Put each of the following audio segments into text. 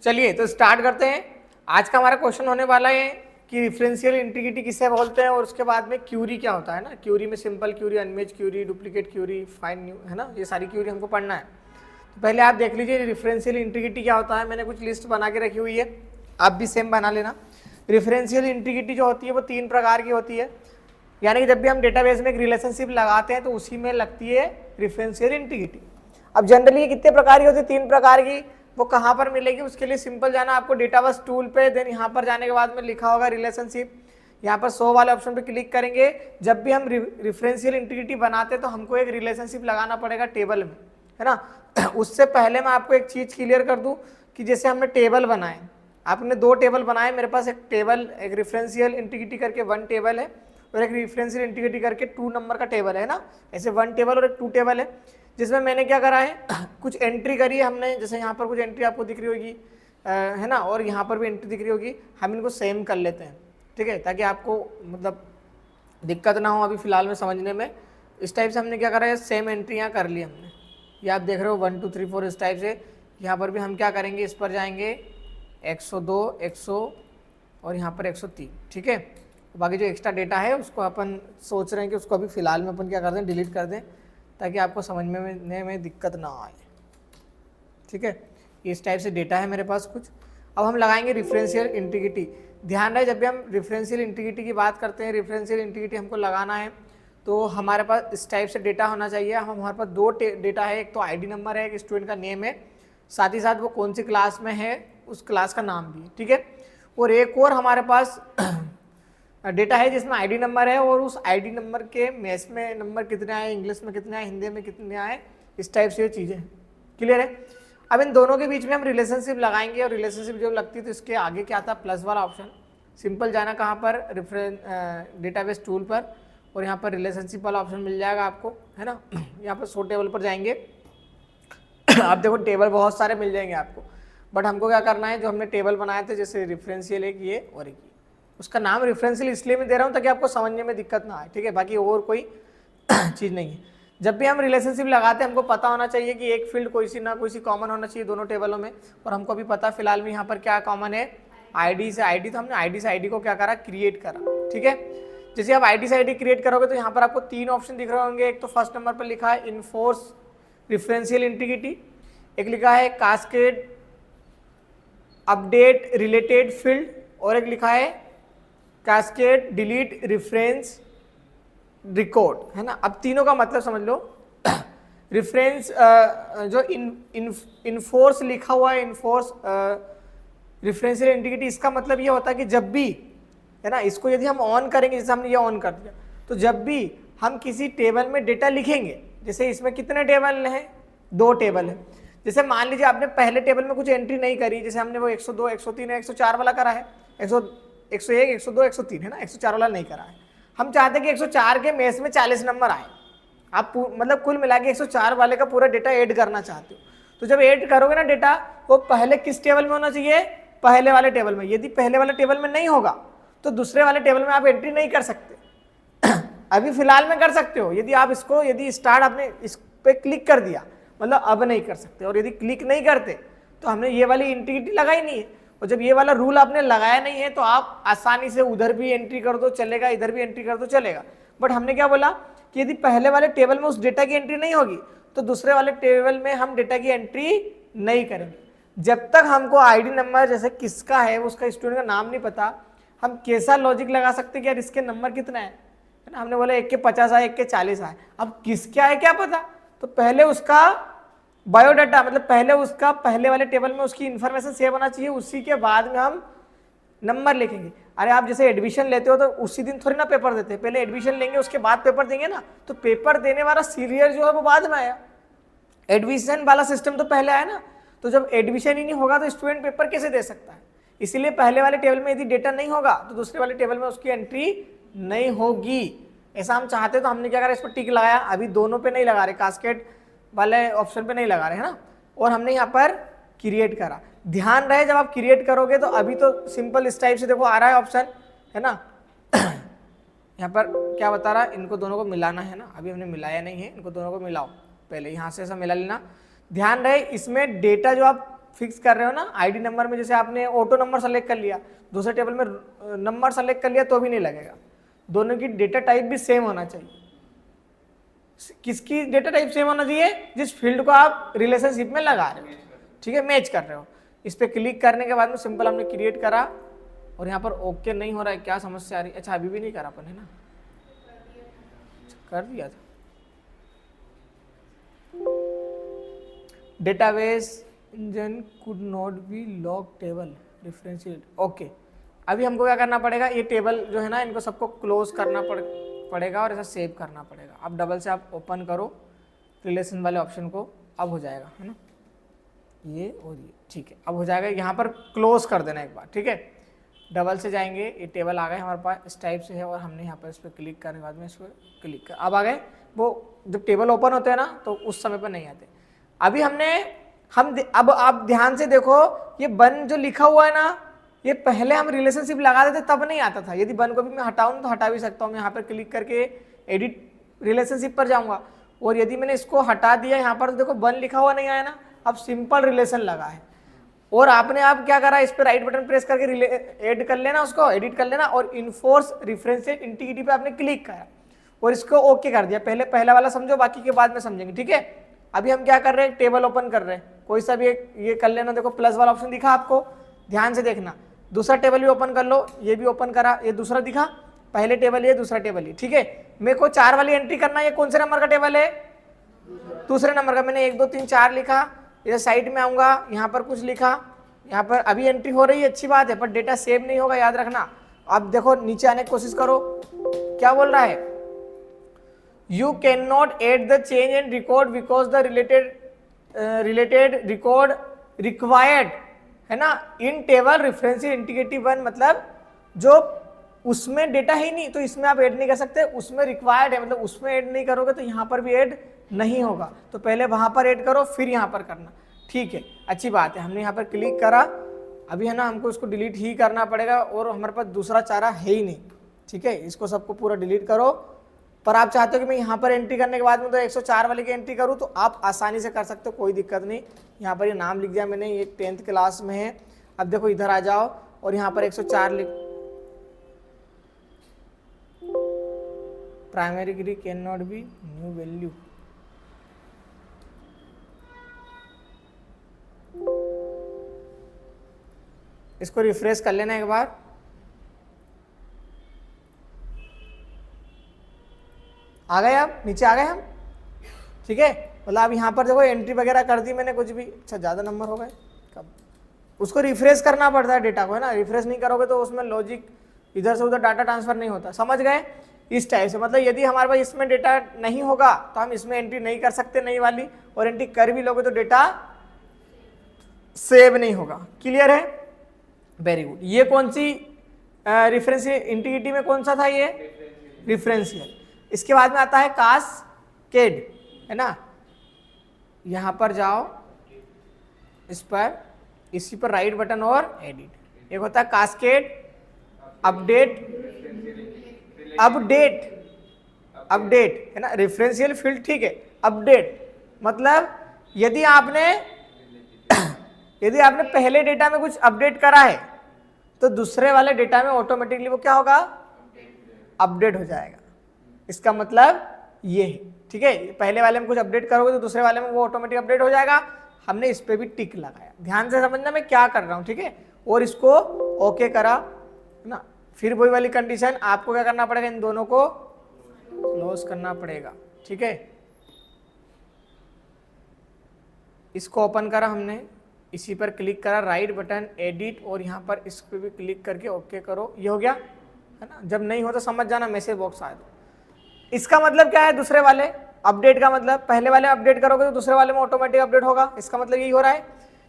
चलिए तो स्टार्ट करते हैं। आज का हमारा क्वेश्चन होने वाला है कि रेफरेंशियल इंटीग्रिटी किसे बोलते हैं और उसके बाद में क्यूरी क्या होता है ना। क्यूरी में simple query, unmatched query, duplicate query, fine new, है ना, ये सारी क्यूरी हमको पढ़ना है। तो पहले आप देख लीजिए रेफरेंशियल इंटीग्रिटी क्या होता है। मैंने कुछ लिस्ट बना के रखी हुई है, आप भी सेम बना लेना। रेफरेंशियल इंटीग्रिटी जो होती है वो 3 प्रकार की होती है, यानी कि जब भी हम डेटाबेस में एक रिलेशनशिप लगाते हैं तो उसी में लगती है रेफरेंशियल इंटीग्रिटी। अब जनरली ये कितने प्रकार की होती है? 3 प्रकार की। वो कहाँ पर मिलेगी? उसके लिए सिंपल जाना आपको डेटाबेस टूल पे, देन यहाँ पर जाने के बाद में लिखा होगा रिलेशनशिप, यहाँ पर 100 वाले ऑप्शन पे क्लिक करेंगे। जब भी हम रेफरेंशियल इंटीग्रिटी बनाते हैं तो हमको एक रिलेशनशिप लगाना पड़ेगा टेबल में, है ना। उससे पहले मैं आपको एक चीज़ क्लियर कर दूँ कि जैसे हमने टेबल बनाए, आपने 2 टेबल बनाए, मेरे पास एक टेबल, एक रेफरेंशियल इंटीग्रिटी करके 1 टेबल है और एक रेफरेंशियल इंटीग्रिटी करके 2 नंबर का टेबल है ना। ऐसे 1 टेबल और एक 2 टेबल है, जिसमें मैंने क्या करा है कुछ एंट्री करी है हमने। जैसे यहाँ पर कुछ एंट्री आपको दिख रही होगी, है ना, और यहाँ पर भी एंट्री दिख रही होगी। हम इनको सेम कर लेते हैं, ठीक है, ताकि आपको मतलब दिक्कत ना हो अभी फ़िलहाल में समझने में। इस टाइप से हमने क्या करा है, सेम एंट्रियाँ कर ली हमने। ये आप देख रहे हो 1 2 3 4 इस टाइप से। यहाँ पर भी हम क्या करेंगे, इस पर जाएंगे 102, 100 और यहाँ पर 103, ठीक है। बाकी जो एक्स्ट्रा डेटा है उसको अपन सोच रहे हैं कि उसको अभी फ़िलहाल में अपन क्या कर दें, डिलीट कर दें, ताकि आपको समझने में दिक्कत ना आए, ठीक है। इस टाइप से डेटा है मेरे पास कुछ। अब हम लगाएंगे रेफरेंशियल इंटीग्रिटी। ध्यान रहे, जब भी हम रेफरेंशियल इंटीग्रिटी की बात करते हैं, रेफरेंशियल इंटीग्रिटी हमको लगाना है तो हमारे पास इस टाइप से डेटा होना चाहिए। हमारे पास 2 डेटा है, एक तो आईडी नंबर है, एक स्टूडेंट का नेम है, साथ ही साथ वो कौन सी क्लास में है उस क्लास का नाम भी, ठीक है। और एक और हमारे पास डेटा है जिसमें आईडी नंबर है और उस आईडी नंबर के मैथ्स में नंबर कितने आए, इंग्लिश में कितने आए, हिंदी में कितने आए, इस टाइप से ये चीज़ें क्लियर है। अब इन दोनों के बीच में हम रिलेशनशिप लगाएंगे और रिलेशनशिप जब लगती है तो इसके आगे क्या आता है, प्लस वाला ऑप्शन। सिंपल जाना कहाँ पर, डेटाबेस टूल पर, और यहाँ पर रिलेशनशिप वाला ऑप्शन मिल जाएगा आपको, है ना। यहाँ पर 100 टेबल पर जाएंगे आप देखो टेबल बहुत सारे मिल जाएंगे आपको, बट हमको क्या करना है, जो हमने टेबल बनाए थे जैसे रेफरेंशियल एक ये और एक ये, उसका नाम रेफरेंशियल इसलिए मैं दे रहा हूँ ताकि आपको समझने में दिक्कत ना आए, ठीक है। बाकी और कोई चीज़ नहीं है। जब भी हम रिलेशनशिप लगाते हैं हमको पता होना चाहिए कि एक फील्ड कोई सी ना कोई सी कॉमन होना चाहिए दोनों टेबलों में। और हमको भी पता फिलहाल में यहाँ पर क्या कॉमन है, आईडी से आईडी। तो हमने आईडी से आईडी को क्या करा, क्रिएट करा, ठीक है। जैसे आप आईडी से आईडी क्रिएट करोगे तो यहाँ पर आपको 3 ऑप्शन दिख रहे होंगे। एक तो फर्स्ट नंबर पर लिखा है इन्फोर्स रेफरेंशियल इंटीग्रिटी, एक लिखा है कास्केड अपडेट रिलेटेड फील्ड, और एक लिखा है कैस्केड डिलीट रेफरेंस रिकॉर्ड, है ना। अब तीनों का मतलब समझ लो। रेफरेंस जो इनफोर्स लिखा हुआ है, इनफोर्स रेफरेंशियल इंटीग्रिटी, इसका मतलब ये होता है कि जब भी, है ना, इसको यदि हम ऑन करेंगे, जैसे हमने ये ऑन कर दिया, तो जब भी हम किसी टेबल में डेटा लिखेंगे, जैसे इसमें कितने टेबल हैं, 2 टेबल है। जैसे मान लीजिए आपने पहले टेबल में कुछ एंट्री नहीं करी, जैसे हमने वो 102, 103, 104 वाला करा है, 101, 102, 103, है ना, 104 वाला नहीं करा है। हम चाहते हैं कि 104 के मैथ्स में 40 नंबर आए। आप मतलब कुल मिला के 104 वाले का पूरा डेटा ऐड करना चाहते हो, तो जब ऐड करोगे ना डेटा, वो पहले किस टेबल में होना चाहिए, पहले वाले टेबल में। यदि पहले वाले टेबल में नहीं होगा तो दूसरे वाले टेबल में आप एंट्री नहीं कर सकते। अभी फिलहाल में कर सकते हो, यदि आप इसको, यदि स्टार्ट आपने इस पे क्लिक कर दिया, मतलब अब नहीं कर सकते। और यदि क्लिक नहीं करते तो हमने ये वाली इंटीग्रिटी लगाई नहीं है, और जब ये वाला रूल आपने लगाया नहीं है तो आप आसानी से उधर भी एंट्री कर दो चलेगा, इधर भी एंट्री कर दो चलेगा। बट हमने क्या बोला कि यदि पहले वाले टेबल में उस डेटा की एंट्री नहीं होगी तो दूसरे वाले टेबल में हम डेटा की एंट्री नहीं करेंगे। जब तक हमको आईडी नंबर जैसे किसका है, उसका स्टूडेंट का नाम नहीं पता, हम कैसा लॉजिक लगा सकते कि यार इसके नंबर कितना है ना। हमने बोला 1 के 50 आए, 1 के 40 आए, अब किसके आए क्या पता, तो पहले उसका बायोडाटा, मतलब पहले उसका पहले वाले टेबल में उसकी इन्फॉर्मेशन सेव होना चाहिए, उसी के बाद में हम नंबर लिखेंगे। अरे आप जैसे एडमिशन लेते हो तो उसी दिन थोड़ी ना पेपर देते हैं, पहले एडमिशन लेंगे उसके बाद पेपर देंगे ना। तो पेपर देने वाला सीरियल जो है वो बाद में आया, एडमिशन वाला सिस्टम तो पहले आया ना। तो जब एडमिशन ही नहीं होगा तो स्टूडेंट पेपर कैसे दे सकता है। इसीलिए पहले वाले टेबल में यदि डेटा नहीं होगा तो दूसरे वाले टेबल में उसकी एंट्री नहीं होगी। ऐसा हम चाहते तो हमने क्या करा, इस पर टिक लगाया। अभी दोनों पे नहीं लगा रहे, कास्केड वाले ऑप्शन पे नहीं लगा रहे, है ना। और हमने यहाँ पर क्रिएट करा। ध्यान रहे जब आप क्रिएट करोगे तो अभी तो सिंपल इस टाइप से देखो आ रहा है ऑप्शन, है ना। यहाँ पर क्या बता रहा है, इनको दोनों को मिलाना है ना, अभी हमने मिलाया नहीं है, इनको दोनों को मिलाओ। पहले यहाँ से ऐसा मिला लेना। ध्यान रहे इसमें डेटा जो आप फिक्स कर रहे हो ना आईडी नंबर में, जैसे आपने ऑटो नंबर सेलेक्ट कर लिया, दूसरे टेबल में नंबर सेलेक्ट कर लिया तो भी नहीं लगेगा। दोनों की डेटा टाइप भी सेम होना चाहिए। किसकी डेटा टाइप सेम होना चाहिए? जिस फील्ड को आप रिलेशनशिप में लगा रहे हो, ठीक है, मैच कर रहे हो। इस पर क्लिक करने के बाद में सिंपल हमने क्रिएट करा और यहाँ पर ओके नहीं हो रहा है, क्या समस्या आ रही है? अच्छा अभी भी नहीं करा अपन, है ना? कर दिया था। Database engine could not be log table differentiate. Okay, अभी हमको क्या करना पड़ेगा? ये टेबल जो है ना, इनको सबको क्लोज करना पड़ेगा और ऐसा सेव करना पड़ेगा। अब डबल से आप ओपन करो रिलेशन वाले ऑप्शन को, अब हो जाएगा, है ना? ये और ये, ठीक है, अब हो जाएगा। यहाँ पर क्लोज कर देना एक बार, ठीक है। डबल से जाएंगे, ये टेबल आ गए हमारे पास, इस टाइप से है, और हमने यहाँ पर इस पर क्लिक करने के बाद में इस पर क्लिक कर, अब आ गए। वो जब टेबल ओपन होते हैं ना तो उस समय पर नहीं आते। अभी अब आप ध्यान से देखो, ये वन जो लिखा हुआ है ना, ये पहले हम रिलेशनशिप लगा देते तब नहीं आता था। यदि वन को भी मैं हटाऊं तो हटा भी सकता हूँ। मैं यहाँ पर क्लिक करके एडिट रिलेशनशिप पर जाऊँगा, और यदि मैंने इसको हटा दिया यहाँ पर तो देखो वन लिखा हुआ नहीं आया ना, अब सिंपल रिलेशन लगा है। और आपने आप क्या करा, इस पर राइट बटन प्रेस करके ऐड कर लेना, उसको एडिट कर लेना, और इन्फोर्स रेफरेंशियल इंटीग्रिटी पे आपने क्लिक करा और इसको ओके कर दिया। पहला वाला समझो, बाकी के बाद में समझेंगे, ठीक है। अभी हम क्या कर रहे हैं? टेबल ओपन कर रहे हैं, कोई सा भी एक ये कर लेना। देखो प्लस वाला ऑप्शन दिखा आपको, ध्यान से देखना। दूसरा टेबल भी ओपन कर लो, ये भी ओपन करा, ये दूसरा दिखा, पहले टेबल ये, दूसरा टेबल ये, ठीक है। मेरे को 4 वाली एंट्री करना है। ये कौन से नंबर का टेबल है? दूसरे नंबर का। मैंने 1 2 3 4 लिखा, इधर साइड में आऊंगा, यहाँ पर कुछ लिखा, यहाँ पर अभी एंट्री हो रही है, अच्छी बात है, पर डेटा सेव नहीं होगा, याद रखना। अब देखो नीचे आने की कोशिश करो, क्या बोल रहा है? You can not add the change and record because the related record required, है ना, इन टेबल रेफरेंशियल इंटीग्रिटी 1। मतलब जो उसमें डेटा ही नहीं तो इसमें आप ऐड नहीं कर सकते, उसमें रिक्वायर्ड है, मतलब उसमें ऐड नहीं करोगे तो यहाँ पर भी ऐड नहीं होगा। तो पहले वहां पर ऐड करो, फिर यहाँ पर करना, ठीक है, अच्छी बात है। हमने यहाँ पर क्लिक करा, अभी है ना हमको इसको डिलीट ही करना पड़ेगा, और हमारे पास दूसरा चारा है ही नहीं, ठीक है। इसको सबको पूरा डिलीट करो। पर आप चाहते हो कि मैं यहाँ पर एंट्री करने के बाद में तो 104 वाले की एंट्री करूँ, तो आप आसानी से कर सकते हो, कोई दिक्कत नहीं। यहाँ पर ये नाम लिख दिया मैंने, ये 10th क्लास में है। अब देखो इधर आ जाओ और यहाँ पर 104 लिख, primary decree can not be new value. इसको रिफ्रेश कर लेना एक बार। आ गए, अब नीचे आ गए हम, ठीक है। मतलब अब यहाँ पर देखो एंट्री वगैरह कर दी मैंने, कुछ भी, अच्छा ज़्यादा नंबर हो गए, कब उसको रिफ्रेश करना पड़ता है डेटा को, है ना। रिफ्रेश नहीं करोगे तो उसमें लॉजिक इधर से उधर डाटा ट्रांसफर नहीं होता, समझ गए? इस टाइप से, मतलब यदि हमारे पास इसमें डेटा नहीं होगा तो हम इसमें एंट्री नहीं कर सकते नई वाली, और एंट्री कर भी लोगे तो डेटा सेव नहीं होगा। क्लियर है? Very good. ये कौन सी रेफरेंशियल इंटीग्रिटी में कौन सा था? ये रेफरेंशियल। इसके बाद में आता है कास्केड, है ना। यहां पर जाओ, इस पर, इसी पर राइट बटन और एडिट। एक होता है कास्केड, अपडेट है ना, रेफरेंशियल फील्ड, ठीक है। अपडेट मतलब यदि आपने पहले डेटा में कुछ अपडेट करा है तो दूसरे वाले डेटा में ऑटोमेटिकली वो क्या होगा? अपडेट हो जाएगा। इसका मतलब ये है, ठीक है। पहले वाले में कुछ अपडेट करोगे तो दूसरे वाले में वो ऑटोमेटिक अपडेट हो जाएगा। हमने इस पे भी टिक लगाया, ध्यान से समझना मैं क्या कर रहा हूँ, ठीक है। और इसको ओके करा ना, फिर वही वाली कंडीशन, आपको क्या करना पड़ेगा? इन दोनों को क्लोज करना पड़ेगा, ठीक है। इसको ओपन करा हमने, इसी पर क्लिक करा, राइट बटन, एडिट, और यहाँ पर इस पर भी क्लिक करके ओके करो। ये हो गया, है ना। जब नहीं हो तो समझ जाना, मैसेज बॉक्स आए तो। इसका मतलब क्या है? दूसरे वाले अपडेट का मतलब, पहले वाले अपडेट करोगे तो दूसरे वाले में ऑटोमेटिक अपडेट होगा, इसका मतलब यही हो रहा है,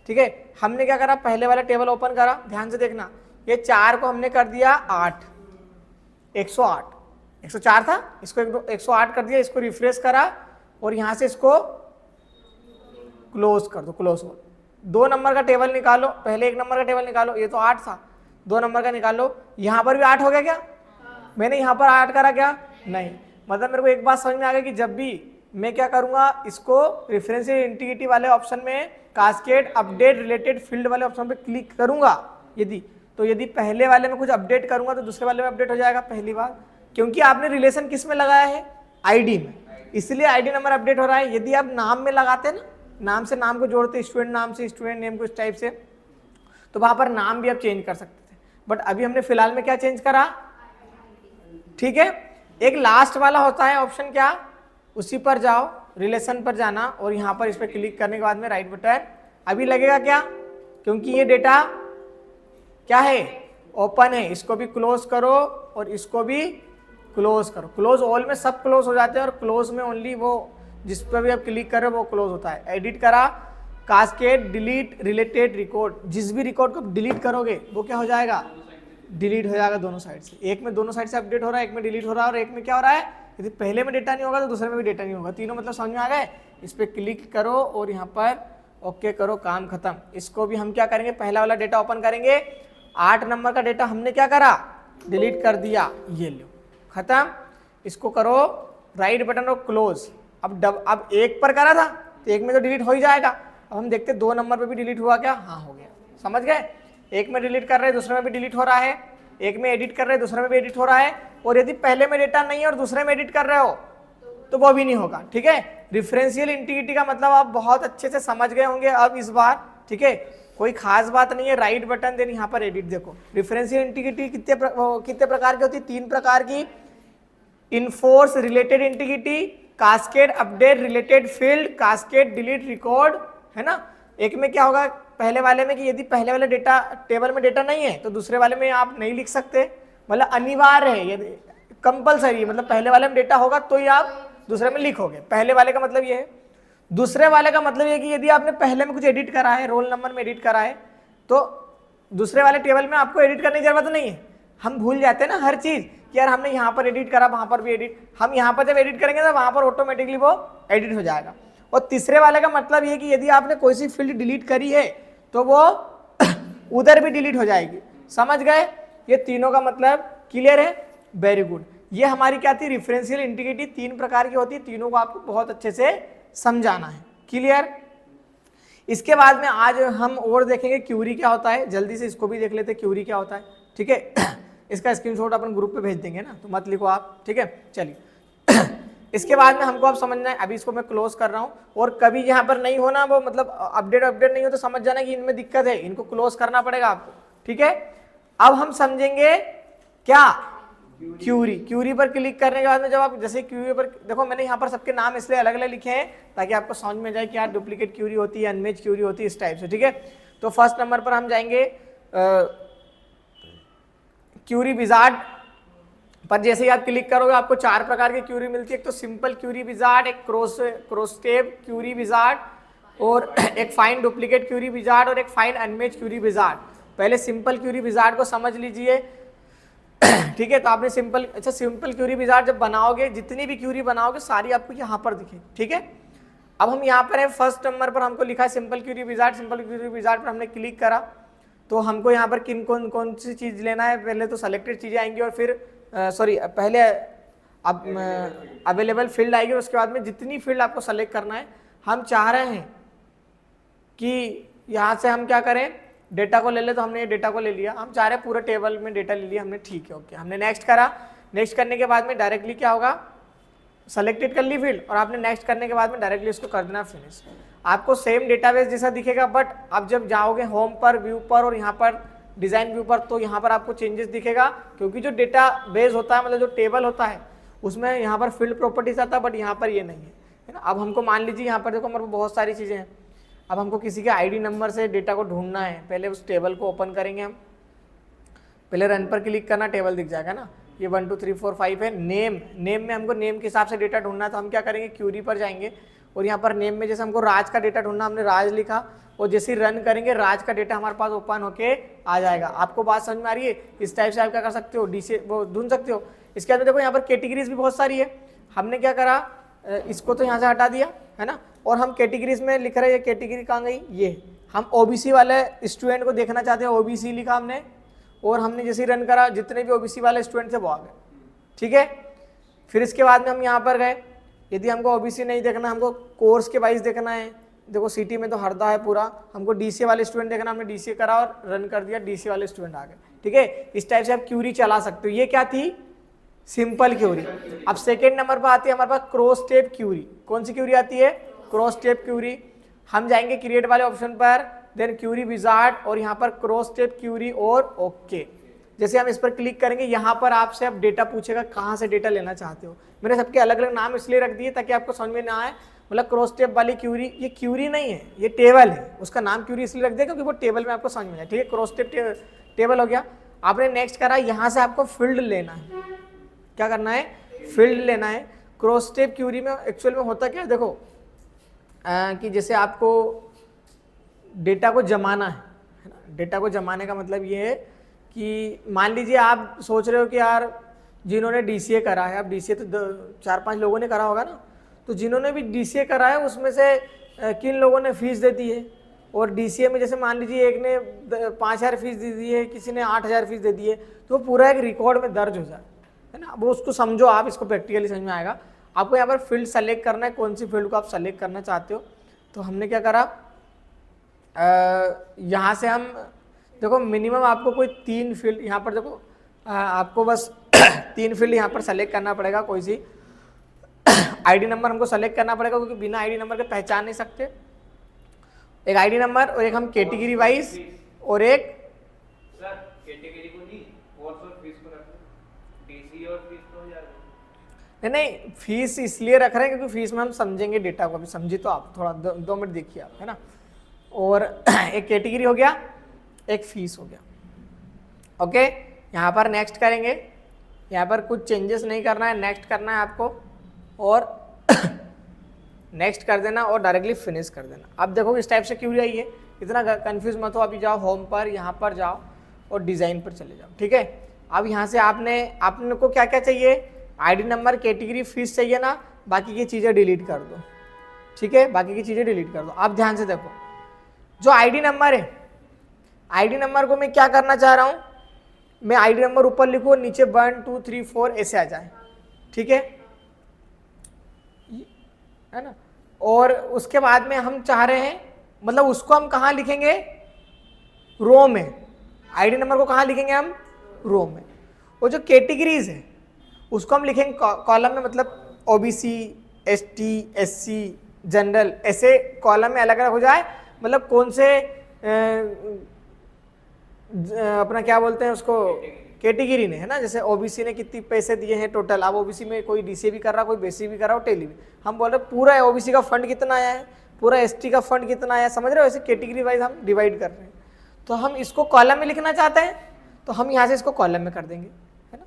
ठीक है। हमने क्या करा? पहले वाला टेबल ओपन करा, ध्यान से देखना, ये 4 को हमने कर दिया 8, 108, 104 था, इसको 108 कर दिया। इसको रिफ्रेश करा और यहाँ से इसको क्लोज कर दो, क्लोज हो। 2 नंबर का टेबल निकालो, पहले 1 नंबर का टेबल निकालो, ये तो 8 था, 2 नंबर का निकालो। यहाँ पर भी 8 हो गया क्या? मैंने यहाँ पर 8 करा क्या? नहीं। मतलब मेरे को एक बात समझ में आ गई कि जब भी मैं क्या करूंगा, इसको रेफरेंशियल इंटीग्रिटी वाले ऑप्शन में कास्केड अपडेट रिलेटेड फील्ड वाले ऑप्शन पे क्लिक करूंगा यदि पहले वाले में कुछ अपडेट करूंगा तो दूसरे वाले में अपडेट हो जाएगा पहली बार, क्योंकि आपने रिलेशन किस में लगाया है, आईडी में, इसलिए आईडी नंबर अपडेट हो रहा है। यदि आप नाम में लगाते ना, नाम से नाम को जोड़ते, स्टूडेंट नाम से स्टूडेंट नेम को इस टाइप से, तो वहां पर नाम भी आप चेंज कर सकते थे, बट अभी हमने फिलहाल में क्या चेंज करा, ठीक है। एक लास्ट वाला होता है ऑप्शन, क्या, उसी पर जाओ, रिलेशन पर जाना और यहाँ पर इस पर क्लिक करने के बाद में राइट बटन अभी लगेगा क्या, क्योंकि ये डेटा क्या है, ओपन है, इसको भी क्लोज करो और इसको भी क्लोज करो। क्लोज ऑल में सब क्लोज हो जाते हैं और क्लोज में ओनली वो जिस पर भी आप क्लिक कर रहे हो वो क्लोज होता है। एडिट करा, कास्केड डिलीट रिलेटेड रिकॉर्ड, जिस भी रिकॉर्ड को डिलीट करोगे वो क्या हो जाएगा, डिलीट हो जाएगा दोनों साइड से। एक में दोनों साइड से अपडेट हो रहा है, एक में डिलीट हो रहा है और एक में क्या हो रहा है, यदि पहले में डेटा नहीं होगा तो दूसरे में भी डेटा नहीं होगा। तीनों मतलब समझ में आ गए। इस पर क्लिक करो और यहाँ पर ओके करो, काम खत्म। इसको भी हम क्या करेंगे, पहला वाला डेटा ओपन करेंगे, 8 नंबर का डेटा हमने क्या करा, डिलीट कर दिया, ये लो खत्म। इसको करो राइट बटन और क्लोज। अब एक पर करा था तो एक में तो डिलीट हो ही जाएगा। अब हम देखते 2 नंबर पे भी डिलीट हुआ क्या, हाँ हो गया, समझ गए। एक में डिलीट कर रहे हैं, दूसरे में भी डिलीट हो रहा है, एक में एडिट कर रहे हैं, दूसरे में भी एडिट हो रहा है, और यदि पहले में डेटा नहीं है और दूसरे में एडिट कर रहे हो तो वो भी नहीं होगा, ठीक है। रेफरेंशियल इंटीग्रिटी का मतलब आप बहुत अच्छे से समझ गए होंगे अब इस बार, ठीक है, कोई खास बात नहीं है। राइट बटन देन यहाँ पर एडिट, देखो रेफरेंशियल इंटीग्रिटी कितने प्रकार की होती है, 3 प्रकार की, enforce related integrity, cascade update related field, cascade delete record, है ना। एक में क्या होगा, पहले वाले में कि यदि पहले वाले डेटा टेबल में डेटा नहीं है तो दूसरे वाले में आप नहीं लिख सकते, मतलब अनिवार्य है, यदि कंपलसरी, मतलब पहले वाले में डेटा होगा तो ही आप दूसरे में लिखोगे। पहले वाले का मतलब ये है। दूसरे वाले का मतलब ये है कि यदि आपने पहले में कुछ एडिट करा है, रोल नंबर में एडिट करा है, तो दूसरे वाले टेबल में आपको एडिट करने की जरूरत नहीं है। हम भूल जाते हैं ना हर चीज कि यार हमने यहाँ पर एडिट करा, वहां पर भी एडिट, हम यहाँ पर जब एडिट करेंगे तो वहां पर ऑटोमेटिकली वो एडिट हो जाएगा। और तीसरे वाले का मतलब ये कि यदि आपने कोई सी फील्ड डिलीट करी है तो वो उधर भी डिलीट हो जाएगी, समझ गए। ये तीनों का मतलब क्लियर है, वेरी गुड। ये हमारी क्या थी, रेफरेंशियल इंटीग्रिटी 3 प्रकार की होती है, तीनों को आपको बहुत अच्छे से समझाना है, क्लियर। इसके बाद में आज हम और देखेंगे क्यूरी क्या होता है, जल्दी से इसको भी देख लेते हैं क्यूरी क्या होता है, ठीक है। इसका स्क्रीनशॉट अपन ग्रुप पे भेज देंगे ना, तो मत लिखो आप, ठीक है। चलिए इसके बाद में हमको अब समझना है, अभी इसको मैं क्लोज कर रहा हूँ, और कभी यहाँ पर नहीं होना वो मतलब अपडेट नहीं हो तो समझ जाना कि इनमें दिक्कत है, इनको क्लोज करना पड़ेगा आपको, ठीक है। अब हम समझेंगे क्या, क्यूरी पर क्लिक करने के बाद में जब आप जैसे क्यूरी पर देखो, मैंने यहाँ पर सबके नाम इसलिए अलग अलग लिखे हैं ताकि आपको समझ में जाए कि यार डुप्लीकेट क्यूरी होती है, अनमेच क्यूरी होती है, इस टाइप से, ठीक है। तो फर्स्ट नंबर पर हम जाएंगे क्यूरी विजार्ड पर। जैसे ही आप क्लिक करोगे आपको 4 प्रकार की क्यूरी मिलती है, एक तो सिंपल क्यूरी विजार्ड, एक क्रॉसटेब क्यूरी विजार्ड, और एक फाइन डुप्लीकेट क्यूरी विजार्ड, और एक फाइन अनमेच क्यूरी विजार्ड। पहले सिंपल क्यूरी विजार्ड को समझ लीजिए, ठीक है। तो आपने सिंपल क्यूरी विजार्ड जब बनाओगे, जितनी भी क्यूरी बनाओगे सारी आपको यहाँ पर दिखेगी, ठीक है। अब हम यहाँ पर है, फर्स्ट नंबर पर हमको लिखा है simple query wizard. Simple query wizard पर हमने क्लिक करा तो हमको यहाँ पर कौन सी चीज़ लेना है, पहले तो सेलेक्टेड चीज़ें आएंगी और फिर पहले अब अवेलेबल फील्ड आएगी, उसके बाद में जितनी फील्ड आपको सेलेक्ट करना है। हम चाह रहे हैं कि यहाँ से हम क्या करें, डेटा को ले ले, तो हमने ये डेटा को ले लिया। हम चाह रहे हैं पूरे टेबल में डेटा ले लिया हमने, ठीक है, ओके। हमने नेक्स्ट करा, नेक्स्ट करने के बाद में डायरेक्टली क्या होगा, सेलेक्टेड कर ली फील्ड, और आपने नेक्स्ट करने के बाद में डायरेक्टली इसको कर देना फिनिश। आपको सेम डेटाबेस जैसा दिखेगा, बट आप जब जाओगे होम पर, व्यू पर, और यहाँ पर डिज़ाइन व्यू पर, तो यहाँ पर आपको चेंजेस दिखेगा, क्योंकि जो डेटाबेस होता है, मतलब जो टेबल होता है, उसमें यहाँ पर फील्ड प्रॉपर्टीज आता है, बट यहाँ पर ये नहीं है ना। अब हमको मान लीजिए यहाँ पर देखो हमारे बहुत सारी चीज़ें हैं। अब हमको किसी के आईडी नंबर से डेटा को ढूंढना है, पहले उस टेबल को ओपन करेंगे हम, पहले रन पर क्लिक करना, टेबल दिख जाएगा ना, ये 1 2 3 4 5 है। नेम में हमको नेम के हिसाब से डेटा ढूंढना है, तो हम क्या करेंगे, क्यूरी पर जाएंगे और यहाँ पर नेम में जैसे हमको राज का डेटा ढूंढना, हमने राज लिखा, और जैसे ही रन करेंगे राज का डेटा हमारे पास ओपन होके आ जाएगा। आपको बात समझ में आ रही है, इस टाइप से आप क्या कर सकते हो, डी से वो ढूंढ सकते हो। इसके बाद देखो यहाँ पर कैटेगरीज भी बहुत सारी है। हमने क्या करा, इसको तो यहाँ से हटा दिया, है ना, और हम कैटेगरीज में लिख रहे हैं, कैटेगरी कहाँ गई, ये हम ओबीसी वाले स्टूडेंट को देखना चाहते हैं, ओबीसी लिखा हमने, और हमने जैसे रन करा जितने भी ओबीसी वाले स्टूडेंट थे वो आ गए, ठीक है। फिर इसके बाद में हम यहाँ पर गए, यदि हमको ओबीसी नहीं देखना, हमको कोर्स के वाइज देखना है, देखो सिटी में तो हरदा है पूरा, हमको डीसीए वाले स्टूडेंट देखना, हमने डीसीए करा और रन कर दिया, डीसीए वाले स्टूडेंट आ गए, ठीक है। इस टाइप से आप क्यूरी चला सकते हो। ये क्या थी, सिंपल क्यूरी। अब सेकेंड नंबर पर आती है हमारे पास क्रॉस स्टेप क्यूरी। कौन सी क्यूरी आती है, क्रॉस स्टेप क्यूरी। हम जाएंगे क्रिएट वाले ऑप्शन पर, देन क्यूरी विजार्ड और यहाँ पर क्रॉस स्टेप क्यूरी और ओके। जैसे हम इस पर क्लिक करेंगे, यहाँ पर आपसे अब डेटा पूछेगा कहाँ से डेटा लेना चाहते हो। मैंने सबके अलग अलग नाम इसलिए रख दिए ताकि आपको समझ में ना आए, मतलब क्रॉस स्टेप वाली क्यूरी, ये क्यूरी नहीं है, ये टेबल है, उसका नाम क्यूरी इसलिए रख दिया क्योंकि वो टेबल में आपको समझ में आए, ठीक है। क्रॉस स्टेप टेबल हो गया। आपने नेक्स्ट करा, यहाँ से आपको फील्ड लेना है। क्या करना है, फील्ड लेना है। क्रॉस स्टेप क्यूरी में एक्चुअल में होता क्या है, देखो कि जैसे आपको डेटा को जमाना है ना, डेटा को जमाने का मतलब ये है कि मान लीजिए आप सोच रहे हो कि यार जिन्होंने डीसीए करा है, अब डीसीए तो 4-5 लोगों ने करा होगा ना, तो जिन्होंने भी डीसीए करा है उसमें से किन लोगों ने फीस दे दी है, और डीसीए में जैसे मान लीजिए एक ने 5,000 फीस दे दी है, किसी ने 8,000 फीस दे दी है, तो वो पूरा एक रिकॉर्ड में दर्ज हो जाए, है ना। वो उसको समझो आप, इसको प्रैक्टिकली समझ में आएगा। आपको यहाँ पर फील्ड सेलेक्ट करना है, कौन सी फील्ड को आप सेलेक्ट करना चाहते हो। तो हमने क्या करा, यहाँ से हम देखो मिनिमम आपको कोई 3 फील्ड यहाँ पर देखो, आपको बस 3 फील्ड यहाँ पर सेलेक्ट करना पड़ेगा। कोई सी आईडी नंबर हमको सेलेक्ट करना पड़ेगा क्योंकि बिना आईडी नंबर के पहचान नहीं सकते। एक आईडी नंबर और एक हम कैटेगरी वाइज और एक सर कैटेगरी को नहीं कोर्स और फीस को रखना, डीसी और फीस तो हो जाएगा। नहीं फीस इसलिए रख रहे हैं क्योंकि फीस में हम समझेंगे डेटा को, अभी समझी तो आप थोड़ा 2 मिनट देखिए आप, है ना। और एक कैटेगरी हो गया, एक फीस हो गया, ओके। यहाँ पर नेक्स्ट करेंगे, यहाँ पर कुछ चेंजेस नहीं करना है, नेक्स्ट करना है आपको और नेक्स्ट कर देना और डायरेक्टली फिनिश कर देना। अब देखो इस टाइप से क्यूरी आई है, इतना कंफ्यूज मत हो। अभी जाओ होम पर, यहाँ पर जाओ और डिज़ाइन पर चले जाओ, ठीक है। अब यहाँ से आपने को क्या क्या चाहिए, आईडी नंबर, कैटेगरी, फीस चाहिए ना, बाकी की चीज़ें डिलीट कर दो, ठीक है, बाकी की चीज़ें डिलीट कर दो। अब ध्यान से देखो, जो आईडी नंबर है, आईडी नंबर को मैं क्या करना चाह रहा हूँ, मैं आईडी नंबर ऊपर लिखूँ, नीचे 1 2 3 4 ऐसे आ जाए, ठीक है ना। और उसके बाद में हम चाह रहे हैं, मतलब उसको हम कहाँ लिखेंगे, रो में। आईडी नंबर को कहाँ लिखेंगे हम, रो में। और जो कैटेगरीज है उसको हम लिखेंगे कॉलम में, मतलब ओबीसी, एसटी, एससी, जनरल, ऐसे कॉलम में अलग अलग हो जाए। मतलब कौन से अपना क्या बोलते हैं उसको, कैटेगरी ने, है ना। जैसे ओबीसी ने कितने पैसे दिए हैं टोटल, अब ओबीसी में कोई डीसी भी कर रहा, कोई बेसिक भी कर रहा हो, टेली भी। हम बोल रहे पूरा ओबीसी का फंड कितना आया है, पूरा एसटी का फंड कितना आया है, समझ रहे हो। ऐसे कैटेगरी वाइज हम डिवाइड कर रहे हैं। तो हम इसको कॉलम में लिखना चाहते हैं तो हम यहाँ से इसको कॉलम में कर देंगे, है ना।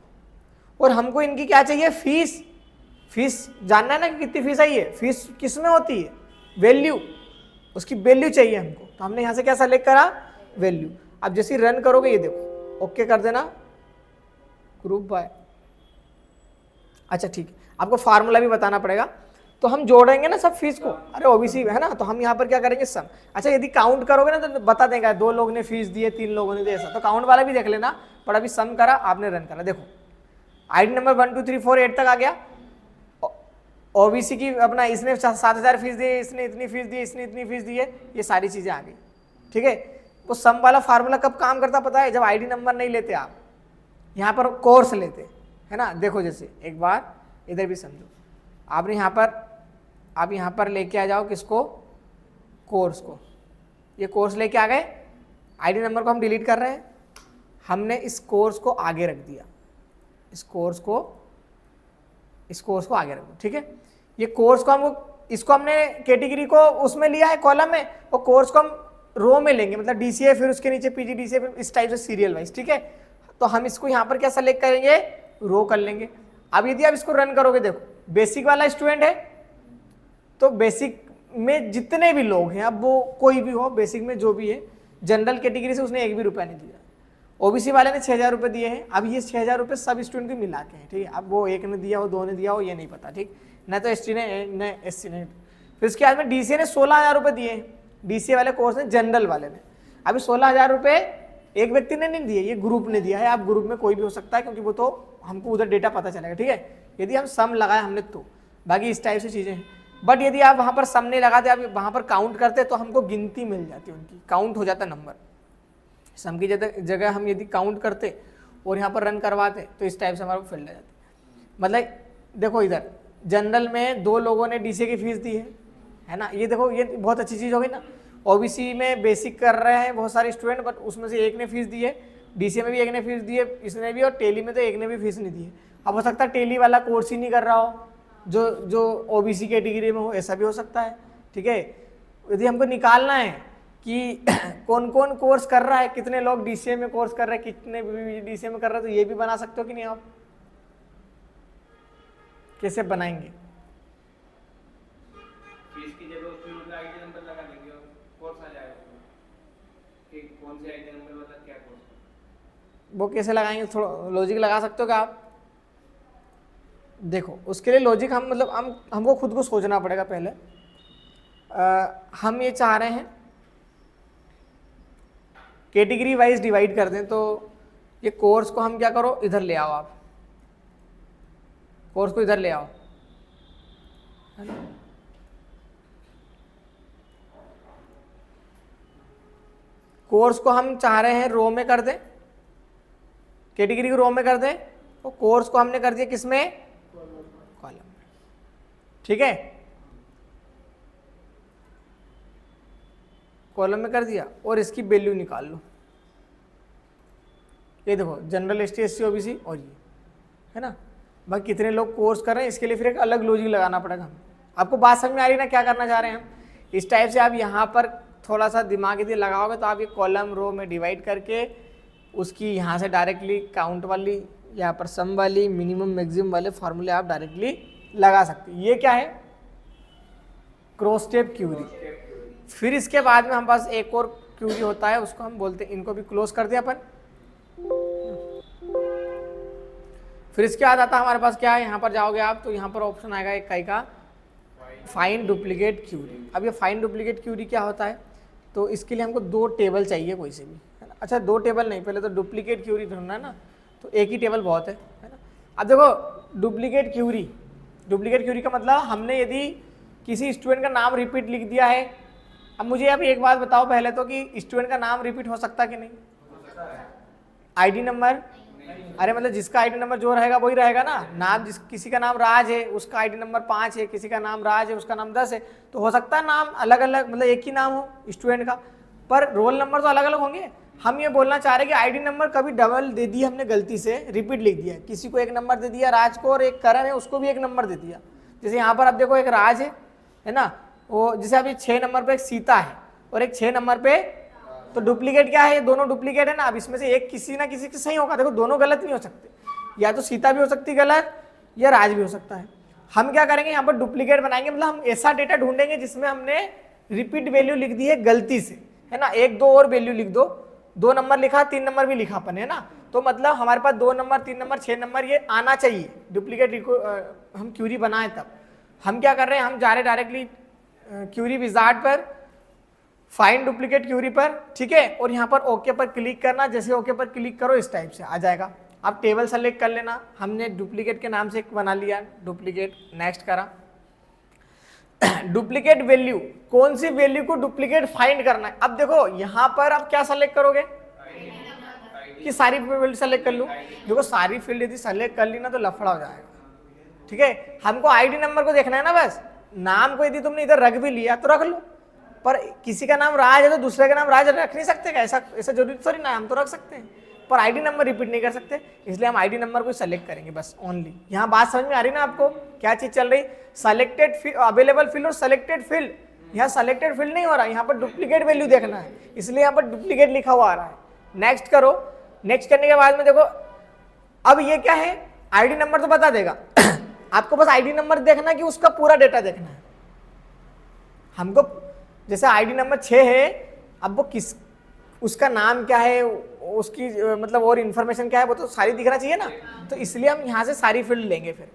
और हमको इनकी क्या चाहिए, फीस। फीस जानना है ना कि कितनी फीस आई है। फीस किस में होती है, वैल्यू, उसकी वैल्यू चाहिए हमको। तो हमने यहाँ से क्या सेलेक्ट करा, वैल्यू। अब जैसे रन करोगे ये देखो, ओके कर देना, ग्रुप बाय। अच्छा ठीक है, आपको फार्मूला भी बताना पड़ेगा। तो हम जोड़ेंगे ना सब फीस को, अरे ओबीसी है ना, तो हम यहाँ पर क्या करेंगे, सम। अच्छा यदि काउंट करोगे ना तो बता देगा 2 लोग ने फीस दिए, 3 लोगों ने दिए, ऐसा। तो काउंट वाला भी देख लेना। पर अभी सम करा, आपने रन करा, देखो आईडी नंबर 1 2 3 4 8 तक आ गया। ओबीसी की अपना इसने 7,000 फीस दी, इसने इतनी फीस दी, इसने इतनी फीस दी है, ये सारी चीजें आ गई, ठीक है। वो सम वाला फार्मूला कब काम करता पता है, जब आईडी नंबर नहीं लेते आप, यहाँ पर कोर्स लेते, है ना। देखो जैसे एक बार इधर भी समझो, आपने यहाँ पर, आप यहाँ पर लेके आ जाओ किसको, कोर्स को। ये कोर्स लेके आ गए, आईडी नंबर को हम डिलीट कर रहे हैं, हमने इस कोर्स को आगे रख दिया, इस कोर्स को आगे रख दो, ठीक है। ये कोर्स को हम, इसको हमने कैटेगरी को उसमें लिया है कॉलम में, और कोर्स को हम रो में लेंगे, मतलब डीसीए, फिर उसके नीचे पीजीडीसीए, फिर इस टाइप से सीरियल वाइज, ठीक है। तो हम इसको यहाँ पर क्या सेलेक्ट करेंगे, रो कर लेंगे। अब यदि आप इसको रन करोगे, देखो बेसिक वाला स्टूडेंट है, तो बेसिक में जितने भी लोग हैं, अब वो कोई भी हो, बेसिक में जो भी है, जनरल कैटेगरी से उसने 1 भी रुपया नहीं दिया। ओबीसी वाले ने 6,000 रुपये दिए हैं। अब ये 6,000 रुपये सब स्टूडेंट को मिला के हैं, ठीक है। अब वो 1 ने दिया हो, 2 ने दिया हो, ये नहीं पता, ठीक। न तो एसटी ने, न एससी ने। फिर उसके बाद में डीसीए ने 16,000 रुपये दिए हैं, डीसीए वाले कोर्स ने, जनरल वाले ने। अभी 16,000 रुपये एक व्यक्ति ने नहीं दिए, ये ग्रुप ने दिया है। आप ग्रुप में कोई भी हो सकता है, क्योंकि वो तो हमको उधर डेटा पता चलेगा, ठीक है। यदि हम सम लगाए हमने तो बाकी इस टाइप से चीज़ें हैं। बट यदि आप वहाँ पर सम नहीं लगाते, आप वहाँ पर काउंट करते तो हमको गिनती मिल जाती है, उनकी काउंट हो जाता नंबर। सम की जगह हम यदि काउंट करते और यहाँ पर रन करवाते तो इस टाइप से हमारा फील्ड आ जाती। मतलब देखो इधर जनरल में 2 लोगों ने डीसीए की फीस दी है ना, ये देखो ये बहुत अच्छी चीज़ हो गई ना। ओबीसी में बेसिक कर रहे हैं बहुत सारे स्टूडेंट, बट उसमें से एक ने फीस दी है, डीसीए में भी एक ने फीस दी है, इसने भी, और टेली में तो एक ने भी फीस नहीं दी है। अब हो सकता है टेली वाला कोर्स ही नहीं कर रहा हो जो ओबीसी कैटेगरी में हो, ऐसा भी हो सकता है। ठीक है, यदि हमको निकालना है कि कौन कौन कोर्स कर रहा है, कितने लोग डीसीए में कोर्स कर रहे हैं, कितने डीसीए में कर रहे हैं, तो ये भी बना सकते हो कि नहीं आप? कैसे बनाएंगे? फीस की जगह उसमें मतलब आईडी नंबर लगा देंगे और कोर्स आ जाएगा कि कौन से आईडी नंबर वाला क्या कोर्स। वो कैसे लगाएंगे? थोड़ा लॉजिक लगा सकते हो क्या आप? देखो उसके लिए लॉजिक हम मतलब हमको खुद को सोचना पड़ेगा पहले। हम ये चाह रहे हैं कैटेगरी वाइज डिवाइड कर दें, तो ये कोर्स को हम क्या करो, इधर ले आओ, आप कोर्स को इधर ले आओ, है ना। कोर्स को हम चाह रहे हैं रो में कर दें, कैटेगरी को रो में कर दें, तो कोर्स को हमने कर दिया किसमें? कॉलम में। ठीक है, कॉलम में कर दिया और इसकी वैल्यू निकाल लो। ये देखो जनरल एसटी एससी ओबीसी और ये है ना, बाकी कितने लोग कोर्स कर रहे हैं, इसके लिए फिर एक अलग लॉजिक लगाना पड़ेगा। आपको बात समझ में आ रही है ना क्या करना चाह रहे हैं हम? इस टाइप से आप यहाँ पर थोड़ा सा दिमाग यदि लगाओगे तो आप ये कॉलम रो में डिवाइड करके उसकी यहाँ से डायरेक्टली काउंट वाली, यहाँ पर सम वाली, मिनिमम मैक्सिमम वाले फार्मूले आप डायरेक्टली लगा सकते हैं। ये क्या है? Cross step query. फिर इसके बाद में हम पास एक और क्यूरी होता है, उसको हम बोलते हैं, इनको भी क्लोज कर दिया अपन। फिर इसके बाद आता है हमारे पास क्या है, यहाँ पर जाओगे आप तो यहाँ पर ऑप्शन आएगा इकाई का फाइंड डुप्लीकेट क्यूरी। अब ये फाइंड डुप्लीकेट क्यूरी क्या होता है, तो इसके लिए हमको 2 टेबल चाहिए कोई से भी, है ना। अच्छा 2 टेबल नहीं, पहले तो डुप्लीकेट क्यूरी ढूंढना है ना, तो एक ही टेबल बहुत है ना। अब देखो डुप्लीकेट क्यूरी का मतलब हमने यदि किसी स्टूडेंट का नाम रिपीट लिख दिया है। अब मुझे आप एक बात बताओ पहले तो कि स्टूडेंट का नाम रिपीट हो सकता कि नहीं? आईडी नंबर, अरे मतलब जिसका आईडी नंबर जो रहेगा वही रहेगा ना। नाम किसी का नाम राज है, उसका आईडी नंबर 5 है, किसी का नाम राज है, उसका नाम 10 है, तो हो सकता है नाम अलग अलग, मतलब एक ही नाम हो स्टूडेंट का, पर रोल नंबर तो अलग अलग होंगे। हम ये बोलना चाह रहे हैं कि आईडी नंबर कभी डबल दे दिया हमने, गलती से रिपीट लिख दिया, किसी को एक नंबर दे दिया राज को, और एक करण है उसको भी एक नंबर दे दिया। जैसे यहाँ पर आप देखो एक राज है ना, वो जैसे अभी 6 नंबर पे एक सीता है और एक 6 नंबर पे, तो डुप्लीकेट क्या है? ये दोनों डुप्लीकेट है ना। अब इसमें से एक किसी ना किसी के सही होगा। देखो दोनों गलत नहीं हो सकते, या तो सीता भी हो सकती गलत, या राज भी हो सकता है। हम क्या करेंगे यहाँ पर डुप्लीकेट बनाएंगे, मतलब हम ऐसा डेटा ढूंढेंगे जिसमें हमने रिपीट वैल्यू लिख दी है गलती से, है ना। 1-2 और वैल्यू लिख दो, 2 नंबर लिखा, 3 नंबर भी लिखा अपन, है ना। तो मतलब हमारे पास 2 नंबर, 3 नंबर, 6 नंबर ये आना चाहिए डुप्लीकेट हम क्यूरी बनाए। तब हम क्या कर रहे हैं, हम जा रहे डायरेक्टली क्यूरी विजार्ड पर, फाइंड डुप्लीकेट क्यूरी पर, ठीक है, और यहाँ पर ओके पर क्लिक करना। जैसे ओके पर क्लिक करो इस टाइप से आ जाएगा। आप टेबल सेलेक्ट कर लेना, हमने डुप्लीकेट के नाम से एक बना लिया, डुप्लीकेट, नेक्स्ट करा। डुप्लीकेट वैल्यू, कौन सी वैल्यू को डुप्लीकेट फाइंड करना है। अब देखो यहाँ पर आप क्या सेलेक्ट करोगे कि सारी फील्ड सेलेक्ट कर लूँ। देखो सारी फील्ड यदि सेलेक्ट कर ली ना तो लफड़ा हो जाएगा, ठीक है। हमको आईडी नंबर को देखना है ना बस। नाम को यदि तुमने इधर रख भी लिया तो रख लो, पर किसी का नाम राज है तो दूसरे का नाम राज रख नहीं सकते क्या? ऐसा जरूरी थोड़ी ना, हम तो रख सकते हैं, पर आईडी नंबर रिपीट नहीं कर सकते, इसलिए हम आईडी नंबर को सेलेक्ट करेंगे बस ओनली। यहाँ बात समझ में आ रही ना आपको क्या चीज चल रही? सेलेक्टेड अवेलेबल फील्ड और सेलेक्टेड फील्ड। यहाँ सेलेक्टेड फील्ड नहीं हो रहा, यहाँ पर डुप्लीकेट वैल्यू देखना है, इसलिए यहाँ पर डुप्लीकेट लिखा हुआ आ रहा है। नेक्स्ट करो, नेक्स्ट करने के बाद में देखो अब ये क्या है, आईडी नंबर तो बता देगा आपको बस आईडी नंबर देखना कि उसका पूरा डेटा देखना है हमको। जैसे आईडी नंबर 6 है, अब वो किस, उसका नाम क्या है, उसकी मतलब और इन्फॉर्मेशन क्या है, वो तो सारी दिखना चाहिए ना। तो इसलिए हम यहाँ से सारी फील्ड लेंगे। फिर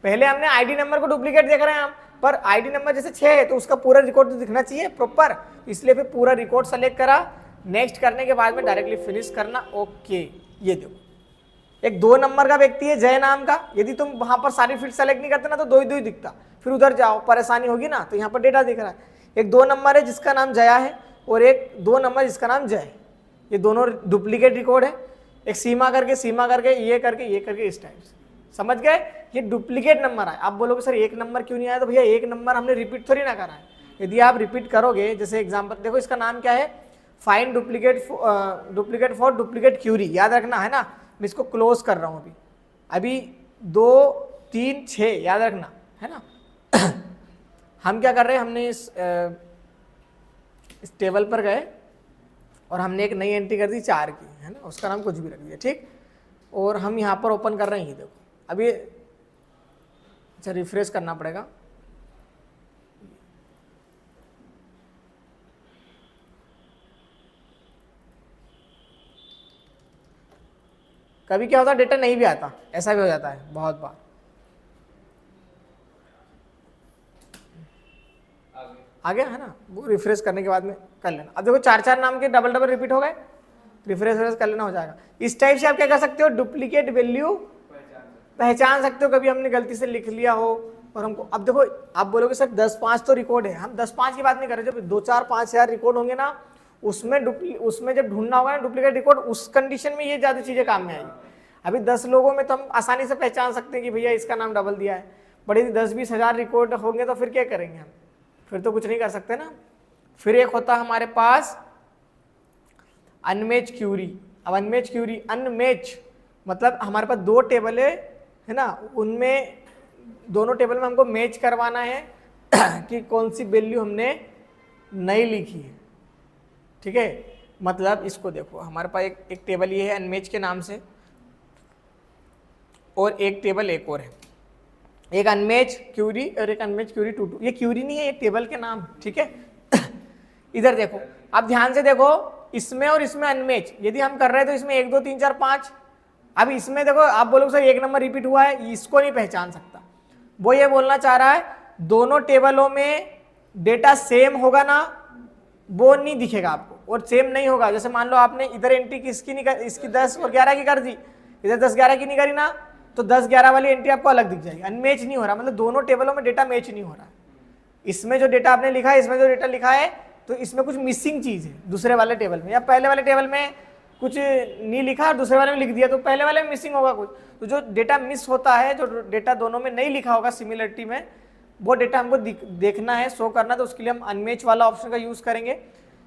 पहले हमने आईडी नंबर को डुप्लीकेट देख रहे हैं हम, पर आईडी नंबर जैसे 6 है तो उसका पूरा रिकॉर्ड तो दिखना चाहिए प्रॉपर, इसलिए फिर पूरा रिकॉर्ड सेलेक्ट करा। नेक्स्ट करने के बाद में डायरेक्टली फिनिश करना। ओके, ये देखो एक 2 नंबर का व्यक्ति है जय नाम का, यदि तुम वहां पर सारी फील्ड सेलेक्ट नहीं करते ना तो 2 ही 2 ही दिखता, फिर उधर जाओ परेशानी होगी ना। तो यहाँ पर डेटा दिख रहा है, एक 2 नंबर है जिसका नाम जया है और एक 2 नंबर जिसका नाम जय है, ये दोनों डुप्लीकेट रिकॉर्ड है। एक सीमा करके ये करके इस टाइप से, समझ गए, ये डुप्लीकेट नंबर आए। आप बोलोगे सर एक नंबर क्यों नहीं आया, तो भैया एक नंबर हमने रिपीट थोड़ी ना करा है। यदि आप रिपीट करोगे, जैसे एग्जांपल देखो, इसका नाम क्या है, find duplicate for duplicate query, याद रखना है ना। मैं इसको क्लोज कर रहा हूँ अभी 2 3 6 याद रखना है ना। हम क्या कर रहे हैं, हमने इस टेबल पर गए और हमने एक नई एंट्री कर दी 4 की, है ना, उसका नाम कुछ भी रख दिया, ठीक। और हम यहाँ पर ओपन कर रहे हैं, ये देखो अभी, अच्छा रिफ्रेश करना पड़ेगा। कभी क्या होता है डेटा नहीं भी आता, ऐसा भी हो जाता है बहुत बार। आ गया है ना, वो रिफ्रेश करने के बाद में कर लेना। अब देखो 4 नाम के डबल रिपीट हो गए, रिफ्रेश कर लेना, हो जाएगा। इस टाइप से आप क्या कर सकते हो, डुप्लीकेट वैल्यू पहचान सकते हो। कभी हमने गलती से लिख लिया हो और हमको, अब देखो आप बोलोगे सर 10-5 तो रिकॉर्ड है, हम 10-5 की बात नहीं कर रहे, जब 2-4-5 रिकॉर्ड होंगे ना, उसमें जब ढूंढना होगा ना डुप्लीकेट रिकॉर्ड, उस कंडीशन में ये ज़्यादा चीज़ें काम में आएगी। अभी 10 लोगों में तो हम आसानी से पहचान सकते हैं कि भैया इसका नाम डबल दिया है, बट यदि 10-20 हज़ार रिकॉर्ड होंगे तो फिर क्या करेंगे हम, फिर तो कुछ नहीं कर सकते ना। फिर एक होता है हमारे पास अनमैच क्यूरी। अब अनमैच क्यूरी, अनमैच मतलब हमारे पास 2 टेबल है ना, उनमें दोनों टेबल में हमको मैच करवाना है कि कौन सी वैल्यू हमने नई लिखी है, ठीक है। मतलब इसको देखो, हमारे पास एक टेबल ये है अनमैच के नाम से, और एक टेबल एक और है, एक अनमैच क्यूरी और एक अनमैच क्यूरी 2-2। ये क्यूरी नहीं है, ये टेबल के नाम, ठीक है। इधर देखो, आप ध्यान से देखो, इसमें और इसमें अनमैच यदि हम कर रहे हैं तो इसमें 1 2 3 4 5। अब इसमें देखो, आप बोलोगे सर 1 नंबर रिपीट हुआ है, इसको नहीं पहचान सकता। वो ये बोलना चाह रहा है दोनों टेबलों में डेटा सेम होगा ना, वो नहीं दिखेगा आपको, और सेम नहीं होगा। जैसे मान लो आपने इधर एंट्री किसकी नहीं कर, इसकी 10 और 11 की कर दी, इधर 10-11 की नहीं करी ना, तो 10-11 वाली एंट्री आपको अलग दिख जाएगी। अनमैच नहीं हो रहा, मतलब दोनों टेबलों में डेटा मैच नहीं हो रहा। इसमें जो डेटा आपने लिखा है, इसमें जो डेटा लिखा है, तो इसमें कुछ मिसिंग चीज़ है दूसरे वाले टेबल में, या पहले वाले टेबल में कुछ नहीं लिखा और दूसरे वाले में लिख दिया, तो पहले वाले में मिसिंग होगा कुछ। तो जो डेटा मिस होता है, जो डेटा दोनों में नहीं लिखा होगा सिमिलरिटी में, वो डेटा हमको देखना है, शो करना, तो उसके लिए हम अनमैच वाला ऑप्शन का यूज़ करेंगे।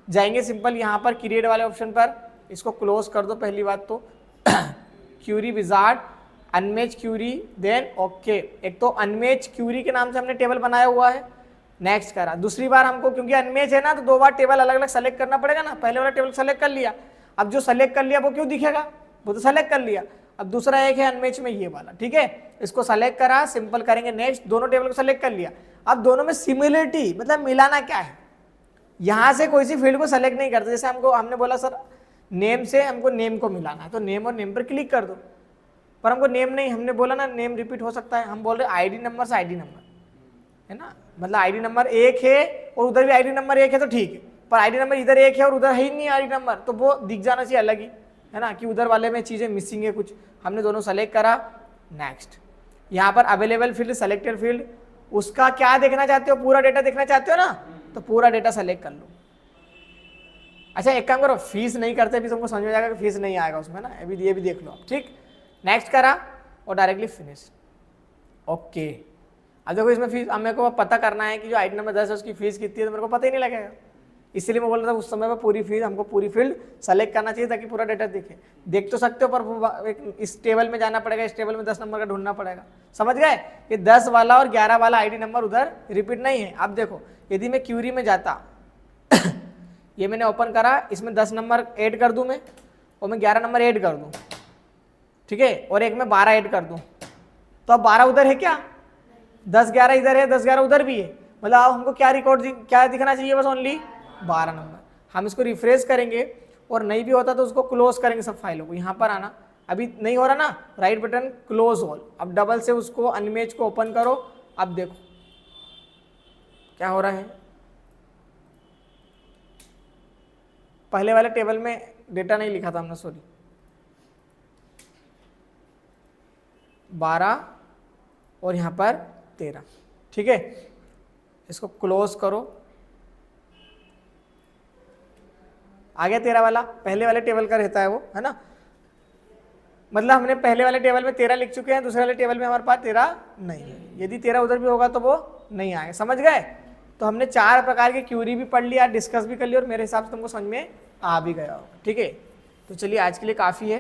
जाएंगे सिंपल यहाँ पर क्रिएट वाले ऑप्शन पर, इसको क्लोज कर दो पहली बात तो। Query wizard, unmatch query, then okay. एक तो अनमैच क्यूरी के नाम से हमने टेबल बनाया हुआ है, नेक्स्ट करा। दूसरी बार हमको क्योंकि अनमैच है ना, तो 2 बार टेबल अलग अलग सेलेक्ट करना पड़ेगा ना। पहले वाला टेबल सेलेक्ट कर लिया, अब जो सेलेक्ट कर लिया वो क्यों दिखेगा, वो तो सेलेक्ट कर लिया। अब दूसरा एक है अनमैच में ये वाला, ठीक है, इसको सेलेक्ट करा, सिंपल करेंगे नेक्स्ट। दोनों टेबल को सेलेक्ट कर लिया, अब दोनों में सिमिलरिटी मतलब मिलाना क्या है, यहाँ से कोई सी फील्ड को सेलेक्ट नहीं करते। जैसे हमने बोला सर नेम से हमको नेम को मिलाना है, तो नेम और नेम पर क्लिक कर दो, पर हमको नेम नहीं, हमने बोला ना नेम रिपीट हो सकता है, हम बोल रहे आईडी नंबर से आईडी नंबर, है ना, मतलब आईडी नंबर 1 है और उधर भी आईडी नंबर 1 है तो ठीक है, पर आईडी नंबर इधर 1 है और उधर है ही नहीं आईडी नंबर, तो वो दिख जाना चाहिए अलग ही, है ना, कि उधर वाले में चीज़ें मिसिंग है कुछ। हमने दोनों सेलेक्ट करा, नेक्स्ट। यहाँ पर अवेलेबल फील्ड, सेलेक्टेड फील्ड, उसका क्या देखना चाहते हो, पूरा डेटा देखना चाहते हो ना, तो पूरा डेटा सेलेक्ट कर लो। अच्छा एक काम करो, फीस नहीं करते भी तुमको समझ में जाएगा कि फीस नहीं आएगा उसमें ना, अभी ये भी देख लो आप, ठीक। नेक्स्ट करा और डायरेक्टली फिनिश, ओके। अब देखो इसमें फीस, अब मेरे को पता करना है कि जो आइटम नंबर 10 है उसकी फीस कितनी है, तो मेरे को पता ही नहीं लगेगा, इसलिए मैं बोल रहा था उस समय पर पूरी फीस, हमको पूरी फील्ड सेलेक्ट करना चाहिए ताकि पूरा डेटा दिखे। देख तो सकते हो, पर इस टेबल में जाना पड़ेगा, इस टेबल में 10 नंबर का ढूंढना पड़ेगा, समझ गए। ये 10 वाला और 11 वाला आईडी नंबर उधर रिपीट नहीं है। अब देखो यदि मैं क्यूरी में जाता ये मैंने ओपन करा, इसमें 10 नंबर ऐड कर दूं मैं, और मैं 11 नंबर ऐड कर दूं, ठीक है, और एक में 12 ऐड कर दूं, तो अब 12 उधर है क्या, 10-11 इधर है, 10-11 उधर भी है, मतलब अब हमको क्या रिकॉर्ड क्या दिखना चाहिए, बस ओनली 12 नंबर। हम इसको रिफ्रेश करेंगे और नहीं भी होता तो उसको क्लोज करेंगे सब फाइलों को। यहाँ पर आना, अभी नहीं हो रहा ना, राइट बटन क्लोज ऑल, अब डबल से उसको अनमैच को ओपन करो। अब देखो क्या हो रहा है, पहले वाले टेबल में डेटा नहीं लिखा था हमने, सॉरी, 12 और यहाँ पर 13। ठीक है, इसको क्लोज करो। आ गया 13 वाला, पहले वाले टेबल का रहता है वो, है ना। मतलब हमने पहले वाले टेबल में 13 लिख चुके हैं, दूसरे वाले टेबल में हमारे पास 13 नहीं है। यदि 13 उधर भी होगा तो वो नहीं आएगा। समझ गए? तो हमने 4 प्रकार की क्यूरी भी पढ़ लिया, डिस्कस भी कर लिया, और मेरे हिसाब से तुमको समझ में आ भी गया होगा। ठीक है, तो चलिए आज के लिए काफ़ी है।